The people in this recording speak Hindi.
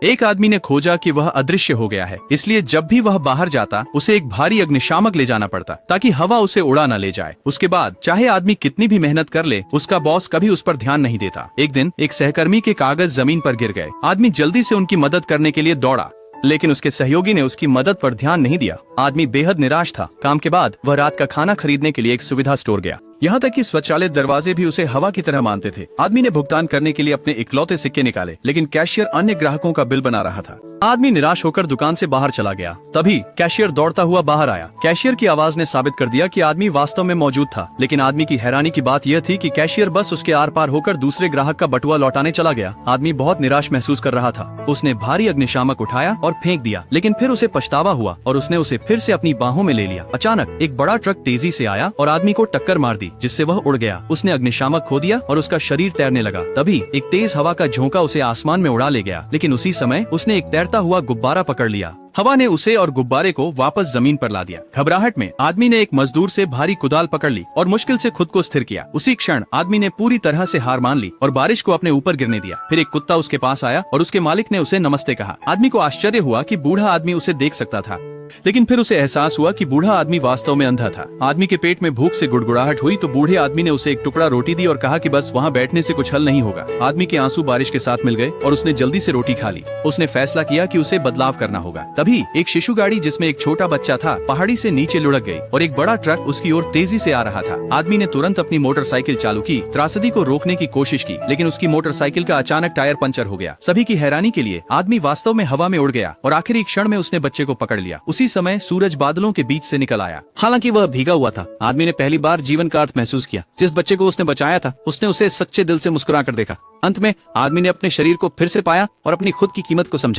एक आदमी ने खोजा कि वह अदृश्य हो गया है, इसलिए जब भी वह बाहर जाता उसे एक भारी अग्निशामक ले जाना पड़ता ताकि हवा उसे उड़ा न ले जाए। उसके बाद चाहे आदमी कितनी भी मेहनत कर ले, उसका बॉस कभी उस पर ध्यान नहीं देता। एक दिन एक सहकर्मी के कागज जमीन पर गिर गए। आदमी जल्दी से उनकी मदद करने के लिए दौड़ा, लेकिन उसके सहयोगी ने उसकी मदद पर ध्यान नहीं दिया। आदमी बेहद निराश था। काम के बाद वह रात का खाना खरीदने के लिए एक सुविधा स्टोर गया। यहाँ तक कि स्वचालित दरवाजे भी उसे हवा की तरह मानते थे। आदमी ने भुगतान करने के लिए अपने इकलौते सिक्के निकाले, लेकिन कैशियर अन्य ग्राहकों का बिल बना रहा था। आदमी निराश होकर दुकान से बाहर चला गया। तभी कैशियर दौड़ता हुआ बाहर आया। कैशियर की आवाज ने साबित कर दिया कि आदमी वास्तव में मौजूद था, लेकिन आदमी की हैरानी की बात यह थी कि कैशियर बस उसके आर पार होकर दूसरे ग्राहक का बटुआ लौटाने चला गया। आदमी बहुत निराश महसूस कर रहा था। उसने भारी अग्निशामक उठाया और फेंक दिया, लेकिन फिर उसे पछतावा हुआ और उसने उसे फिर से अपनी बाहों में ले लिया। अचानक एक बड़ा ट्रक तेजी से आया और आदमी को टक्कर मार दी, जिससे वह उड़ गया। उसने अग्निशामक खो दिया और उसका शरीर तैरने लगा। तभी एक तेज हवा का झोंका उसे आसमान में उड़ा ले गया, लेकिन उसी समय उसने एक तैरता हुआ गुब्बारा पकड़ लिया। हवा ने उसे और गुब्बारे को वापस जमीन पर ला दिया। घबराहट में आदमी ने एक मजदूर से भारी कुदाल पकड़ ली और मुश्किल से खुद को स्थिर किया। उसी क्षण आदमी ने पूरी तरह से हार मान ली और बारिश को अपने ऊपर गिरने दिया। फिर एक कुत्ता उसके पास आया और उसके मालिक ने उसे नमस्ते कहा। आदमी को आश्चर्य हुआ कि बूढ़ा आदमी उसे देख सकता था, लेकिन फिर उसे एहसास हुआ कि बूढ़ा आदमी वास्तव में अंधा था। आदमी के पेट में भूख से गुड़गुड़ाहट हुई तो बूढ़े आदमी ने उसे एक टुकड़ा रोटी दी और कहा कि बस वहाँ बैठने से कुछ हल नहीं होगा। आदमी के आंसू बारिश के साथ मिल गए और उसने जल्दी से रोटी खा ली। उसने फैसला किया कि उसे बदलाव करना होगा। तभी एक शिशु गाड़ी जिसमें एक छोटा बच्चा था पहाड़ी से नीचे लुढ़क गई और एक बड़ा ट्रक उसकी ओर तेजी से आ रहा था। आदमी ने तुरंत अपनी मोटरसाइकिल चालू की, त्रासदी को रोकने की कोशिश की, लेकिन उसकी मोटरसाइकिल का अचानक टायर पंचर हो गया। सभी की हैरानी के लिए आदमी वास्तव में हवा में उड़ गया और आखिरी क्षण में उसने बच्चे को पकड़ लिया। उसी समय सूरज बादलों के बीच से निकल आया। हालांकि वह भीगा हुआ था। आदमी ने पहली बार जीवन का अर्थ महसूस किया। जिस बच्चे को उसने बचाया था उसने उसे सच्चे दिल से मुस्कुरा कर देखा। अंत में आदमी ने अपने शरीर को फिर से पाया और अपनी खुद की कीमत को समझा।